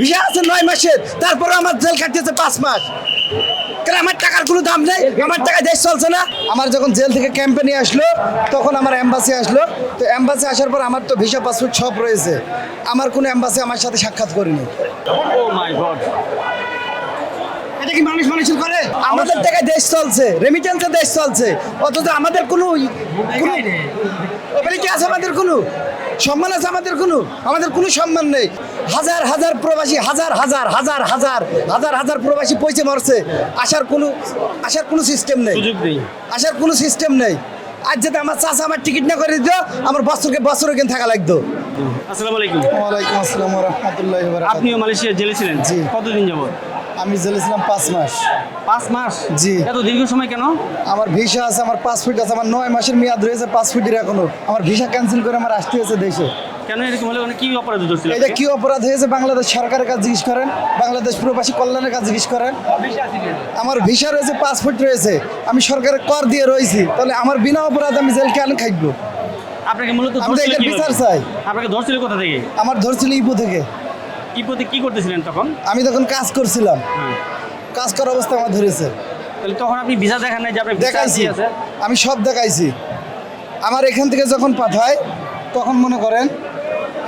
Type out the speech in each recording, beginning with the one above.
Visa আছে 9 মাসের, তারপরে আমার জেল কাটতেছে 5 মাস। কেন আমার টাকার কোনো দাম নেই? আমার টাকা দেশ চলছে না। আমার যখন জেল থেকে ক্যাম্পে নিয়ে আসলো তখন আমার এম্বাসি আসলো। তো এম্বাসি আসার পর আমার তো ভিসা পাসপোর্ট সব রয়েছে, আমার কোনো এম্বাসি আমার সাথে সাক্ষাৎ করেনি। ও মাই গড, এটা কি মানুষ মানুষের করে? আমাদের টাকায় দেশ চলছে, রেমিটেন্সে দেশ চলছে, অথচ আমাদের কোনো কি আছে? আমাদের কোনো সম্মান আছে? আমাদের কোনো সম্মান নেই। হাজার হাজার প্রবাসী, হাজার প্রবাসী পয়সা মরছে, আসার কোনো সিস্টেম নেই, সুযোগ নেই। আসার কোনো সিস্টেম নেই। আজ যদি আমার চাচা আমার টিকিট না করে দিত, আমার বছর এখানে থাকা লাগতো। আসসালামু আলাইকুম। ওয়ালাইকুম আসসালাম ওয়া রাহমাতুল্লাহি ওয়া বারাকাতুহু। আপনিও মালয়েশিয়া জেলে ছিলেন? জি। কতদিন যাবত? আমি জেলে ছিলাম 5 মাস। 5 মাস? জি। এত দীর্ঘ সময় কেন? আমার ভিসা আছে, আমার পাসপোর্ট আছে, আমার 9 মাসের মেয়াদ রয়েছে পাসপোর্টের এখনো। আমার ভিসা ক্যান্সেল করে আমার আসতে হয়েছে দেশে। কেন এরকম হলে? কি অপরাধ ধরছিল? এটা কি অপরাধ হয়েছে? বাংলাদেশ সরকারের কাছে জিজ্ঞেস করেন, বাংলাদেশ প্রবাসী কল্যাণের কাছে জিজ্ঞেস করেন। আমার ভিসা রয়েছে, পাসপোর্ট রয়েছে, আমি সরকারের কর দিয়ে রয়েছি, তাহলে আমার বিনা অপরাধ আমি জেল কেন খাইবো? আপনাকে মূলত আমি তো ধরছিল এটা কিভাবে? বিচার চাই। আপনাকে ধরছিল কোথা থেকে? আমার ধরছিল ইপো থেকে। কি করতেছিলেন তখন? আমি তখন কাজ করছিলাম, হ্যাঁ। কাজ করার অবস্থায় আমার ধরেছে। তাহলে তখন আপনি ভিসা দেখান নাই যে আপনার ভিসা দেখাইছি, আছে? আমি সব দেখাইছি। আমার এখান থেকে যখন পাঠায় তখন মনে করেন,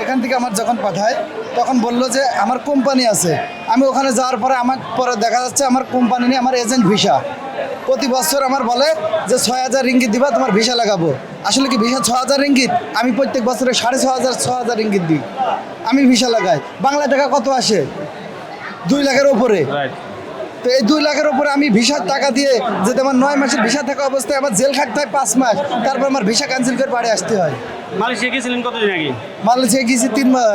এখান থেকে আমার যখন পাঠায় তখন বললো যে আমার কোম্পানি আছে। আমি ওখানে যাওয়ার পরে আমার পরে দেখা যাচ্ছে আমার কোম্পানি নিয়ে আমার এজেন্ট ভিসা। প্রতি বছর আমার বলে যে 6,000 রিঙ্গিত দিবা, তোমার ভিসা লাগাবো। আসলে কি ভিসা 6,000 রিঙ্গিত? আমি প্রত্যেক বছরে 6,500 রিঙ্গিত দিই, আমি ভিসা লাগাই। বাংলা টাকা কত আসে? 2 লাখের ওপরে। রাইট। তো এই 2 লাখের উপরে আমি ভিসার টাকা দিয়ে যদি আমার 9 মাসের ভিসা থাকা অবস্থায় আমার জেল খাটতে হয় 5 মাস, তারপর আমার ভিসা ক্যান্সেল করে বাড়ি আসতে হয়। মালয়েশিয়া গিয়েছিলেন কতদিন আগে? মালয়েশিয়া গিয়েছি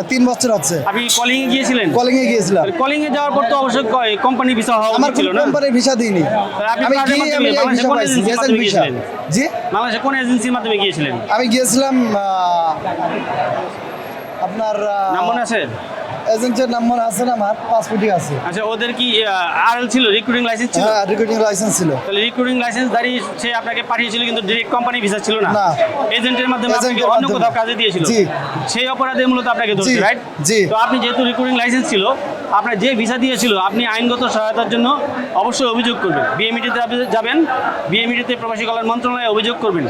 3 বছর হচ্ছে। আপনি কলিং এ গিয়েছিলেন? কলিংয়ে গিয়েছিলাম। কলিং এ যাওয়ার পর তো অবশ্যই কোম্পানি ভিসা হওয়া আমার উচিত ছিল কোনো না? কোম্পানির ভিসা দিইনি, আপনি আমি কাজের গিয়ে মাধ্যমে আমি এই বাংলাদেশে ভিসা কোন পাইছি, এজেন্সির এজেন্ট মাধ্যমে ভিসা। গিয়েছিলেন? জি, বাংলাদেশে কোন এজেন্সির মাধ্যমে গিয়েছিলেন? আমি গিয়েছিলাম আপনার নাম মনে আছে? এজেন্টের নাম মনে আছে না, আমার পাসপোর্টই আছে। আচ্ছা, ওদের কি আরএল ছিল, রিক্রুটিং লাইসেন্স ছিল? হ্যাঁ, রিক্রুটিং লাইসেন্স ছিল। তাহলে রিক্রুটিং লাইসেন্স দাঁড়িয়ে সে আপনাকে পাঠিয়েছিল, কিন্তু ডিরেক্ট কোম্পানি ভিসা ছিল না। না। এজেন্টের মাধ্যমে আপনাকে এজেন্টের অন্য মাধ্যমে। কোথাও কাজে দিয়েছিল। জি। সেই অপরাধে মূলত আপনাকে ধরছে, জি, রাইট? জি। তো আপনি যেহেতু রিক্রুটিং লাইসেন্স ছিল, আপনার যে ভিসা দিয়েছিল, আপনি আইনগত সহায়তার জন্য অবশ্যই অভিযোগ করবেন। বিএমইটিতে আপনি যাবেন, বিএমইটিতে প্রবাসী কল্যাণ মন্ত্রণালয়ে অভিযোগ করবেন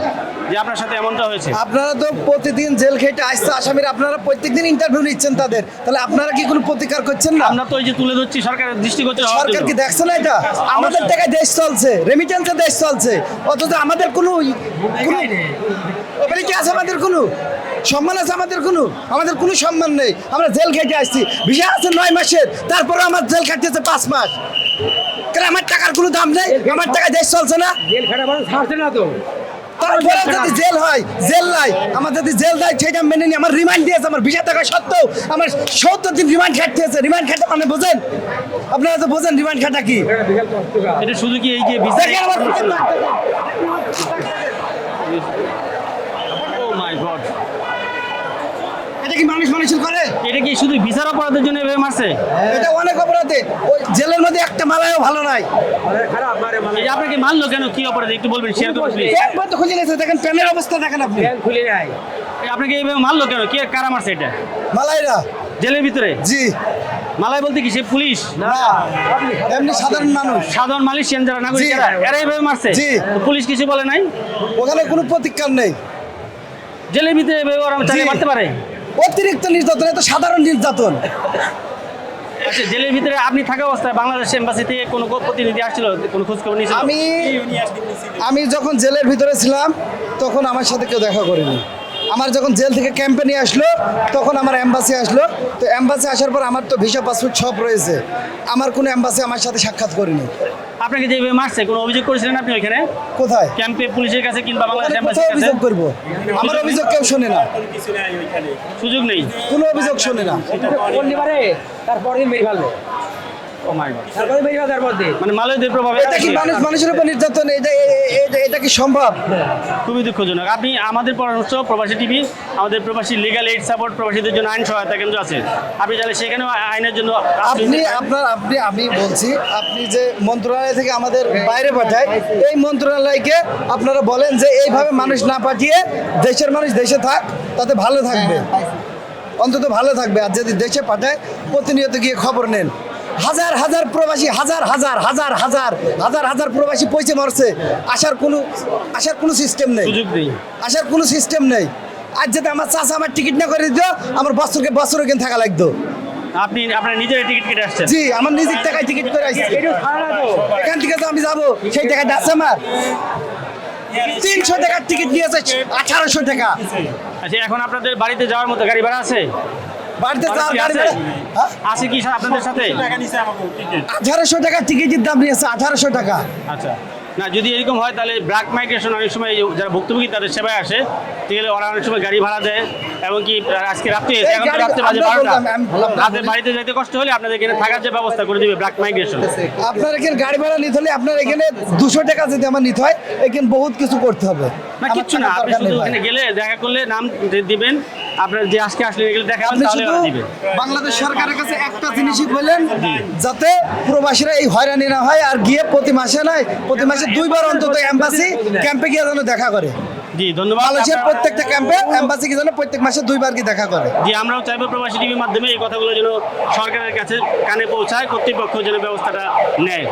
যে আপনার সাথে এমনটা হয়েছে। আপনারা তো প্রতিদিন জেল খেটে আসছে আসামিরা, আপনারা প্রত্যেকদিন ইন্টারভিউ নিচ্ছেন তাদের, তাহলে আপনারা কি কোনো প্রতিকার করছেন না? আমরা তো এই যে তুলে ধরছি সরকারের দৃষ্টিগোচর হওয়ার সরকার জন্য। কি দেখছে না এটা? আমাদের টাকায় দেশ চলছে, রেমিটেন্সে দেশ চলছে, অথচ আমাদের কোনো কি আছে? আমাদের কোনো সম্মান আছে? আমাদের কোনো সম্মান নেই। আমরা জেল খেটে আসছি, ভিসা আছে 9 মাসের, তারপরে আমার জেল কাটতেছে 5 মাস। কেন আমার টাকার কোনো দাম নেই? আমার টাকায় দেশ চলছে না। জেল খাটা মানুষ ছাড়ছে না তো। তারপরে যদি জেল হয়, জেল নাই, আমার যদি জেল দেয় সেটা মেনে নিই। আমার রিমান্ড দিয়েছে, আমার ভিসা থাকা সত্ত্বেও আমার 70 দিন রিমান্ড খাটতে হয়েছে। রিমান্ড খাটা মানে বোঝেন? আপনারা তো বোঝেন রিমান্ড খাটা কি? বিশাল কষ্টকর। এটা শুধু কি এই যে ভিসা? দেখেন আমার ভিসা থাকতে- ও মাই গড, এটা কি মানুষ মানুষের করে? এটা কি শুধু ভিসার অপরাধের জন্য এভাবে মারছে? এটা অনেক অপরাধে। ওই জেলের মধ্যে একটা মালায়ও ভালো নাই। মানে খারাপ মারে মানে এই যে আপনাকে মারলো কেন? কি অপরাধ একটু বলবেন, শেয়ার করুন প্লিজ। একবার তো খুঁজে গেছে, দেখেন প্যানের অবস্থা দেখেন আপনি। ফ্যান খুলে নাই। আপনাকে এইভাবে মারলো কেন? কি কারা মারছে এটা? মালাইরা। জেলের ভিতরে? জি, মালাই বলতে কি সে পুলিশ? না, এমনি সাধারণ মানুষ। সাধারণ মালয়েশিয়ান যারা নাগরিক, জি। এরা এইভাবে মারছে? জি। তো পুলিশ কিছু বলে নাই? ওখানে কোনো প্রতিকার নেই। জেলের ভিতরে এভাবে ওরা চালিয়ে জি। মারতে পারে? অতিরিক্ত নির্যাতন, এটা সাধারণ নির্যাতন। আচ্ছা, জেলের ভিতরে আপনি থাকা অবস্থায় বাংলাদেশ এম্বাসি থেকে কোনো প্রতিনিধি আসছিল, কোনো খোঁজ খবর নিয়েছিল? আমি যখন জেলের ভিতরে ছিলাম তখন আমার সাথে কেউ দেখা করেনি। আমার যখন জেল থেকে ক্যাম্পে নিয়ে আসলো তখন আমার এম্বাসি আসলো। তো এম্বাসি আসার পর আমার তো ভিসা পাসপোর্ট সব রয়েছে, আমার কোনো এম্বাসি আমার সাথে সাক্ষাৎ করেনি। আপনাকে যেভাবে মারছে, কোনো অভিযোগ করেছিলেন আপনি ওইখানে কোথায়? ক্যাম্পে, পুলিশের কাছে কিংবা বাংলাদেশ ওখানে এম্বাসির কোথায় কাছে? অভিযোগ করবো? আমার অভিযোগ কেউ শোনে না, সুযোগ নেই। কোনো অভিযোগ শোনে না। করতে পারে তারপরে মেরে ফেললো। ও মাই গড, তারপরে মেরে ফেল তারপরে। মানে মালয়দের প্রভাবে এটা কি মানুষের উপর নির্যাতন? এটা কি সম্ভব? খুবই দুঃখজনক। আপনি আমাদের পরামর্শ, প্রবাসী টিভি, আমাদের প্রবাসী লিগ্যাল এইড সাপোর্ট, প্রবাসীদের জন্য আইন সহায়তা কেন্দ্র আছে, আপনি চাইলে সেখানেও আইনের জন্য আমি বলছি, আপনি যে মন্ত্রণালয় থেকে আমাদের বাইরে পাঠায়, এই মন্ত্রণালয়কে আপনারা বলেন যে এইভাবে মানুষ না পাঠিয়ে দেশের মানুষ দেশে থাক, তাতে ভালো থাকবে। অন্তত ভালো থাকবে। আর যদি দেশে পাঠায় প্রতিনিয়ত গিয়ে খবর নেন, হাজার হাজার প্রবাসী, হাজার হাজার হাজার হাজার হাজার হাজার প্রবাসী পয়সা মরছে, আসার কোনো সিস্টেম নেই, সুযোগ নেই। আসার কোনো সিস্টেম নেই। আজ যদি আমার চাষা আমার টিকিট না করে দিত, আমার বছর এখানে থাকা লাগতো। আপনি আপনার নিজের টিকিট কেটে আসছেন? জি, আমার নিজের টাকায় টিকিট করে আসছি। একটু খারাপ তো। এখান থেকে তো আমি যাবো, সেই টাকাটা আছে আমার। 300 টাকার টিকিট নিয়েছে 1800 টাকা। আচ্ছা, এখন আপনাদের বাড়িতে যাওয়ার মতো গাড়ি ভাড়া আছে? বাড়িতে যাওয়ার কি গাড়ি আছে? ভাড়া, হ্যাঁ? আছে কি আপনাদের সাথে? 1800 টাকার টিকিটের দাম নিয়েছে 1800 টাকা। আচ্ছা, না যদি এরকম হয় তাহলে ব্র্যাক মাইগ্রেশন অনেক সময় যারা ভুক্তভোগী তাদের সেবায় আসে, তাহলে ওরা অনেক সময় গাড়ি ভাড়া দেয়। এবং কি আজকে রাত্রে, এই এখন তো গাড়ি- রাত্রে বাজে আমরা 12টা, বললাম, আমি বললাম। রাতে বাড়িতে যাইতে কষ্ট হলে আপনাদের এখানে থাকার যে ব্যবস্থা করে দিবে ব্র্যাক মাইগ্রেশন। আপনার এখানে গাড়ি ভাড়া নিতে হলে আপনার এখানে 200 টাকা যদি আমার নিতে হয়, এখানে বহুত কিছু করতে হবে। না আমার কিচ্ছু না, টাকার আপনি দরকার শুধু নেই ভাই। ওখানে গেলে দেখা করলে নাম দিবেন, আপনার যে আজকে আসলে এগুলো দেখাবেন আপনি তাহলে শুধু ওরা দিবে। বাংলাদেশ সরকারের কাছে একটা জিনিসই বললেন, যাতে প্রবাসীরা এই হয়রানি না হয়, আর গিয়ে প্রতি মাসে 2 বার অন্তত এম্বাসি ক্যাম্পে গিয়ে যেন দেখা করে। জি ধন্যবাদ। মালয়েশিয়ার আপনারা- প্রত্যেকটা ক্যাম্পে এম্বাসি গিয়ে যেন প্রত্যেক মাসে 2 বার কি দেখা করে। জি, আমরাও চাইবো প্রবাসী টিভির মাধ্যমে এই কথাগুলো যেন সরকারের কাছে কানে পৌঁছায়, কর্তৃপক্ষ যেন ব্যবস্থাটা নেয়।